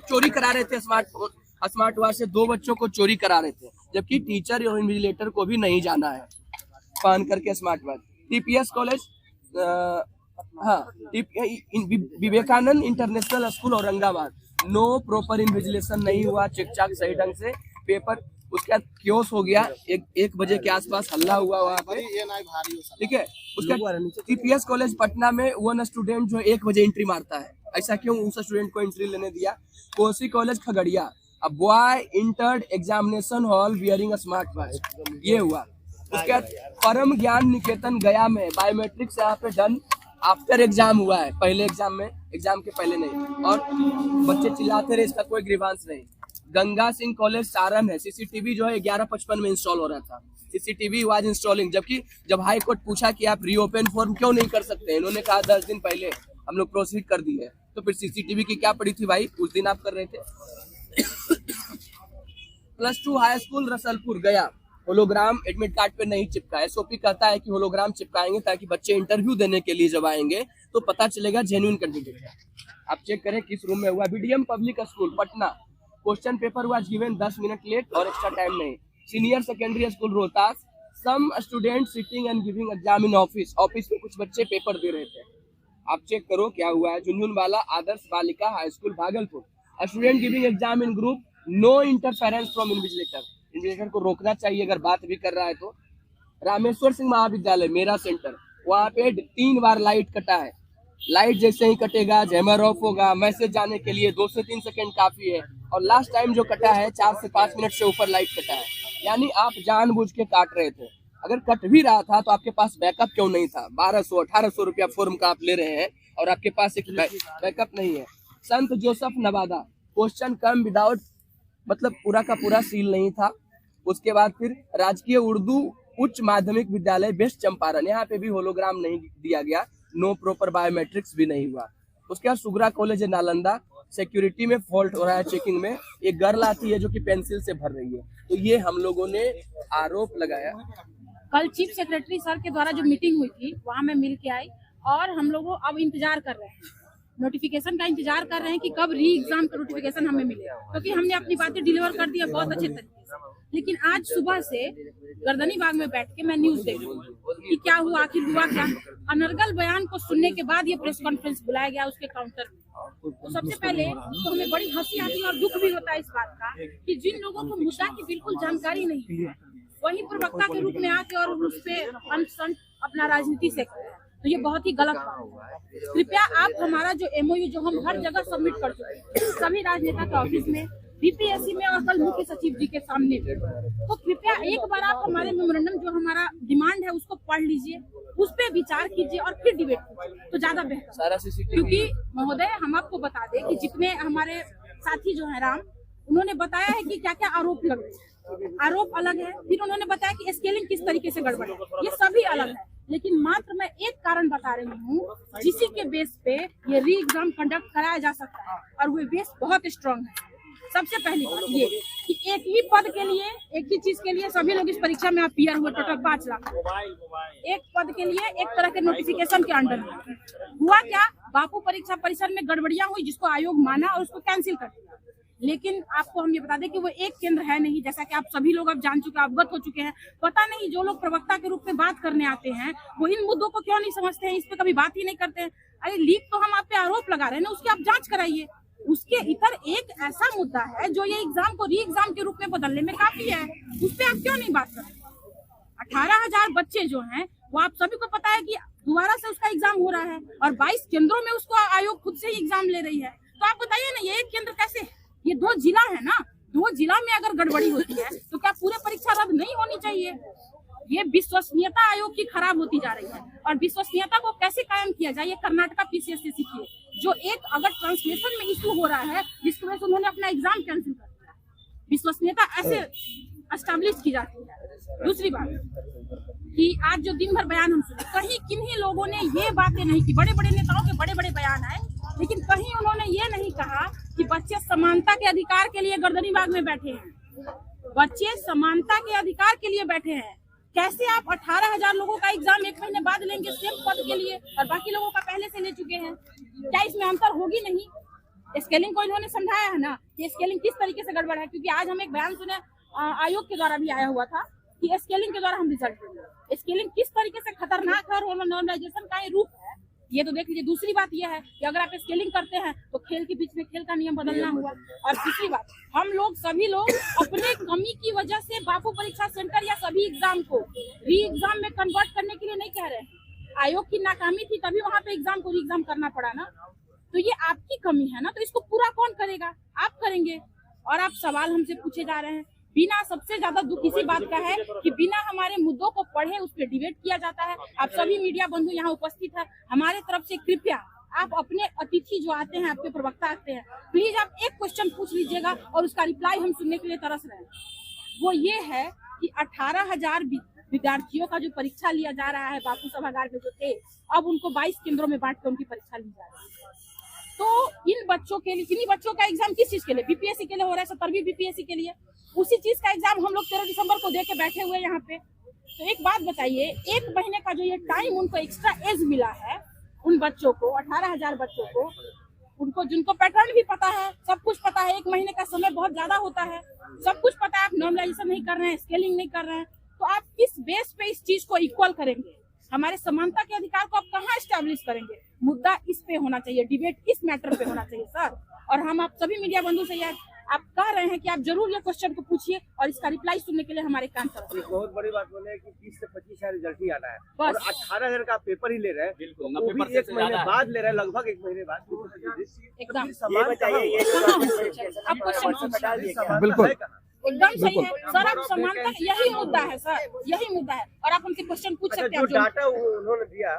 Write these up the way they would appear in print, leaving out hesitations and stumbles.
चोरी करा रहे थे स्मार्ट वॉच से 2 बच्चों को चोरी करा रहे थे, जबकि टीचर और इन्विजिलेटर को भी नहीं जाना है पहन करके smart watch. TPS college, Vivekananda international school Aurangabad, no proper invigilation नहीं हुआ चेक चाक सही ढंग से, पेपर उसके बाद क्योस हो गया, 1 बजे के आसपास हल्ला हुआ वहाँ पे, ठीक है। उसका टीपीएस कॉलेज पटना में 1 स्टूडेंट जो 1 बजे एंट्री मारता है, ऐसा क्यों उस स्टूडेंट को एंट्री लेने दिया। Kosi college Khagaria, a boy entered examination hall wearing a smart watch, ये हुआ। उसके बाद परम ज्ञान निकेतन गया में बायोमेट्रिक्स यहाँ पे डन आफ्टर एग्जाम हुआ है, पहले एग्जाम में, एग्जाम के पहले नहीं, और बच्चे चिल्लाते रहे, इसका कोई ग्रीवांस नहीं। गंगा सिंह कॉलेज सारण है, सीसीटीवी जो है 11:55 में इंस्टॉल हो रहा था, सीसीटीवी वाज इंस्टॉलिंग, जबकि जब हाई कोर्ट पूछा कि आप रीओपन फॉर्म क्यों नहीं कर सकते, इन्होंने कहा 10 दिन पहले हम लोग प्रोसीड कर दिए, तो फिर सीसीटीवी की क्या पड़ी थी भाई, उस दिन आप कर रहे थे। +2 हाई स्कूल रसलपुर गया, होलोग्राम एडमिट कार्ड पे नहीं चिपका, एसओपी कहता है कि होलोग्राम चिपकाएंगे ताकि बच्चे इंटरव्यू देने के लिए जब आएंगे तो पता चलेगा जेन्युइन कैंडिडेट है। आप चेक करें किस रूम में हुआ। BDM public school Patna, question paper was given 10 minute late और एक्स्ट्रा टाइम नहीं। Senior secondary school Rohtas, some student sitting and giving exam in office, office में कुछ बच्चे पेपर दे रहे थे, आप चेक करो क्या हुआ है। Jhunjhunwala Adarsh Balika high school Bhagalpur, student giving exam in group, no interference from invigilator, invigilator को रोकना चाहिए अगर बात भी कर रहा है तो। रामेश्वर सिंह महाविद्यालय मेरा सेंटर, वहाँ पे 3 बार लाइट कटा है, लाइट जैसे ही कटेगा जैमर ऑफ होगा, मैसेज जाने के लिए 2 से 3 सेकंड काफी है, और लास्ट टाइम जो कटा है 4 से 5 मिनट से ऊपर लाइट कटा है, यानी आप जानबूझ के काट रहे थे। अगर कट भी रहा था तो आपके पास बैकअप क्यों नहीं था। 1200-1800 रुपया फॉर्म का आप ले रहे हैं और आपके पास एक बैकअप नहीं है। संत जोसेफ नवादा, क्वेश्चन कम विदाउट, मतलब पूरा का पूरा सील नहीं था। उसके बाद फिर राजकीय उर्दू उच्च माध्यमिक विद्यालय बेस्ट चंपारण, यहाँ पे भी होलोग्राम नहीं दिया गया, नो प्रॉपर बायोमेट्रिक्स भी नहीं हुआ। उसके बाद सुगरा कॉलेज नालंदा, सिक्योरिटी में फॉल्ट हो रहा है चेकिंग में, एक गर्ल आती है जो कि पेंसिल से भर रही है, तो ये हम लोगों ने आरोप लगाया। कल चीफ सेक्रेटरी सर के द्वारा जो मीटिंग हुई थी वहाँ मैं मिल के आई, और हम लोग अब इंतजार कर रहे हैं, नोटिफिकेशन का इंतजार कर रहे हैं कि कब री एग्जाम का नोटिफिकेशन हमें मिले, क्योंकि हमने अपनी बातें डिलीवर कर दी है बहुत अच्छे तरीके से। लेकिन आज सुबह से गर्दनी बाग में बैठ के मैं न्यूज देख रही हूँ कि क्या हुआ, आखिर हुआ क्या। अनर्गल बयान को सुनने के बाद ये प्रेस कॉन्फ्रेंस बुलाया गया उसके काउंटर में। तो सबसे पहले तो हमें बड़ी हंसी आती है और दुख भी होता है इस बात का कि जिन लोगों को मुद्दा की बिल्कुल जानकारी नहीं है वही प्रवक्ता के रूप में आके और उस पर अनशन अपना राजनीति से कर, तो ये बहुत ही गलत बात है। कृपया आप हमारा जो एमओयू जो हम हर जगह सबमिट कर चुके हैं, सभी राजनेता के ऑफिस में, बीपीएससी में और कल मुख्य सचिव जी के सामने, तो कृपया एक बार आप हमारे मेमोरेंडम जो हमारा डिमांड है उसको पढ़ लीजिए, उस पर विचार कीजिए और फिर डिबेट कीजिए तो ज्यादा बेहतर। क्योंकि महोदय हम आपको बता दें कि जितने हमारे साथी जो है राम, उन्होंने बताया है कि क्या क्या आरोप लग रहे हैं, आरोप अलग है, फिर उन्होंने बताया कि स्केलिंग किस तरीके से गड़बड़ है, ये सभी अलग है। लेकिन मात्र मैं एक कारण बता रही हूँ जिसी के बेस पे ये री एग्जाम कंडक्ट कराया जा सकता है, और वो बेस बहुत स्ट्रांग है। सबसे पहली बात ये कि एक ही पद के लिए, एक ही चीज के लिए सभी लोग इस परीक्षा में अपीयर हुए, टोटल 5 लाख एक पद के लिए, एक तरह के नोटिफिकेशन के अंडर हुआ। क्या बापू परीक्षा परिसर में गड़बड़ियां हुई जिसको आयोग माना और उसको कैंसिल कर दिया। लेकिन आपको हम ये बता दें कि वो एक केंद्र है नहीं, जैसा कि आप सभी लोग अब जान चुके, अवगत हो चुके हैं। पता नहीं जो लोग प्रवक्ता के रूप में बात करने आते हैं वो इन मुद्दों को क्यों नहीं समझते हैं, इस पे कभी बात ही नहीं करते हैं। अरे लीक तो हम आप पे आरोप लगा रहे हैं ना, उसकी आप जांच कराइए। उसके इतर एक ऐसा मुद्दा है जो ये एग्जाम को री एग्जाम के रूप में बदलने में काफी है, उस पर आप क्यों नहीं बात करते। 18,000 बच्चे जो हैं वो आप सभी को पता है कि दोबारा से उसका एग्जाम हो रहा है और 22 केंद्रों में उसको आयोग खुद से ही एग्जाम ले रही है। तो आप बताइए ना, ये एक केंद्र कैसे, ये 2 जिला है ना, 2 जिला में अगर गड़बड़ी होती है तो क्या पूरे परीक्षा रद्द नहीं होनी चाहिए। ये विश्वसनीयता आयोग की खराब होती जा रही है, और विश्वसनीयता को कैसे कायम किया जाए ये कर्नाटका पीसीएस से सीखिए, जो एक अगर ट्रांसलेशन में इशू हो रहा है जिसकी वजह से उन्होंने अपना एग्जाम कैंसिल कर दिया। विश्वसनीयता ऐसे एस्टैब्लिश की जाती है। दूसरी बात कि आज जो दिन भर बयान हम सुने, कहीं किन्हीं लोगों ने ये बातें नहीं की, बड़े बड़े नेताओं के बड़े बड़े बयान आए, लेकिन कहीं उन्होंने ये नहीं कहा कि बच्चे समानता के अधिकार के लिए गर्दनी बाग में बैठे हैं। बच्चे समानता के अधिकार के लिए बैठे हैं। कैसे आप 18,000 लोगों का एग्जाम 1 महीने बाद लेंगे सेम पद के लिए और बाकी लोगों का पहले से ले चुके हैं, क्या इसमें अंतर होगी नहीं। स्केलिंग को इन्होंने समझाया है ना कि स्केलिंग किस तरीके से गड़बड़ है, क्योंकि आज हम एक बयान सुने आयोग के द्वारा भी आया हुआ था कि स्केलिंग के द्वारा हम रिजल्ट देंगे। स्केलिंग किस तरीके से खतरनाक है और नॉर्मलाइजेशन का ये रूप है, ये तो देख लीजिए। दूसरी बात यह है कि अगर आप स्केलिंग करते हैं तो खेल के बीच में खेल का नियम बदलना हुआ। और तीसरी बात, हम लोग सभी लोग अपने कमी की वजह से बापू परीक्षा सेंटर या सभी एग्जाम को री एग्जाम में कन्वर्ट करने के लिए नहीं कह रहे हैं। आयोग की नाकामी थी तभी वहाँ पे एग्जाम को री एग्जाम करना पड़ा ना, तो ये आपकी कमी है ना, तो इसको पूरा कौन करेगा? आप करेंगे। और आप सवाल हमसे पूछे जा रहे हैं, बिना, सबसे ज्यादा दुख इसी बात का है कि बिना हमारे मुद्दों को पढ़े उस पर डिबेट किया जाता है। आप सभी मीडिया बंधु यहाँ उपस्थित है, हमारे तरफ से कृपया आप अपने अतिथि जो आते हैं, आपके प्रवक्ता आते हैं, प्लीज आप एक क्वेश्चन पूछ लीजिएगा और उसका रिप्लाई हम सुनने के लिए तरस रहे हैं। वो ये है कि 18,000 विद्यार्थियों का जो परीक्षा लिया जा रहा है बापू सभागार में जो थे, अब उनको 22 केंद्रों में बांट कर उनकी परीक्षा ली जा रही है। तो इन बच्चों के लिए, इन्हीं बच्चों का एग्जाम किस चीज के लिए? बीपीएससी के लिए हो रहा है, 70वीं बीपीएससी के लिए। उसी चीज का एग्जाम हम लोग 13 दिसंबर को दे के बैठे हुए यहाँ पे। तो एक बात बताइए, 1 महीने का जो ये टाइम उनको एक्स्ट्रा एज मिला है, उन बच्चों को, 18,000 बच्चों को, उनको जिनको पैटर्न भी पता है, सब कुछ पता है, 1 महीने का समय बहुत ज्यादा होता है, सब कुछ पता है, आप नॉर्मलाइजेशन नहीं कर रहे हैं, स्केलिंग नहीं कर रहे हैं, तो आप किस बेस पे इस चीज को इक्वल करेंगे? हमारे समानता के अधिकार को आप कहाँ एस्टैब्लिश करेंगे? मुद्दा इस पे होना चाहिए, डिबेट इस मैटर पे होना चाहिए सर। और हम आप सभी मीडिया बंधु से यार आप कह रहे हैं कि आप जरूर ये क्वेश्चन को पूछिए और इसका रिप्लाई सुनने के लिए हमारे कान पर। बहुत बड़ी बात बोले कि 20 से 25 रिजल्ट ही आना है और 18,000 का पेपर ही ले रहे हैं। बिल्कुल, वो भी 1 महीने बाद ले रहे हैं, लगभग 1 महीने बाद। एकदम ये बताइए, आप क्वेश्चन बिल्कुल एकदम सही है सर। आप समानता, यही मुद्दा है सर, यही मुद्दा है। और आप हमसे क्वेश्चन पूछ सकते हैं। जो डाटा उन्होंने दिया,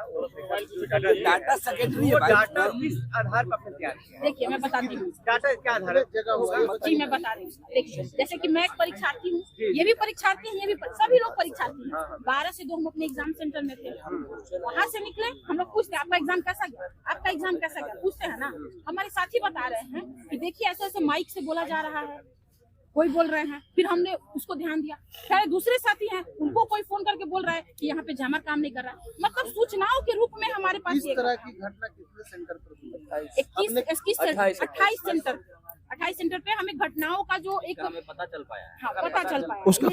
डाटा सेक्रेटरी वो डाटा किस आधार पर आपने तैयार किया? देखिए मैं बताती हूँ, डाटा क्या आधार है? जी मैं बता रही हूँ। देखिए जैसे कि मैं एक परीक्षार्थी हूँ, ये भी परीक्षार्थी हैं, ये भी सभी लोग परीक्षार्थी हैं। 12 से 2 हम अपने एग्जाम सेंटर में थे, वहाँ से निकले, हम लोग पूछते आपका एग्जाम कैसा गया, आपका एग्जाम कैसा गया, पूछते हैं ना। हमारे साथी बता रहे हैं कि देखिए ऐसे ऐसे माइक से बोला जा रहा है, कोई बोल रहे हैं, फिर हमने उसको ध्यान दिया। खैर दूसरे साथी हैं, उनको कोई फोन करके बोल रहा है कि यहाँ पे जैमर काम नहीं कर रहा है। मतलब सूचनाओं के रूप में हमारे पास इस तरह की घटना कितने सेंटर पर हुई? 28 सेंटर पे हमें घटनाओं का जो एक हमें पता चल पाया है। हाँ पता चल पाया।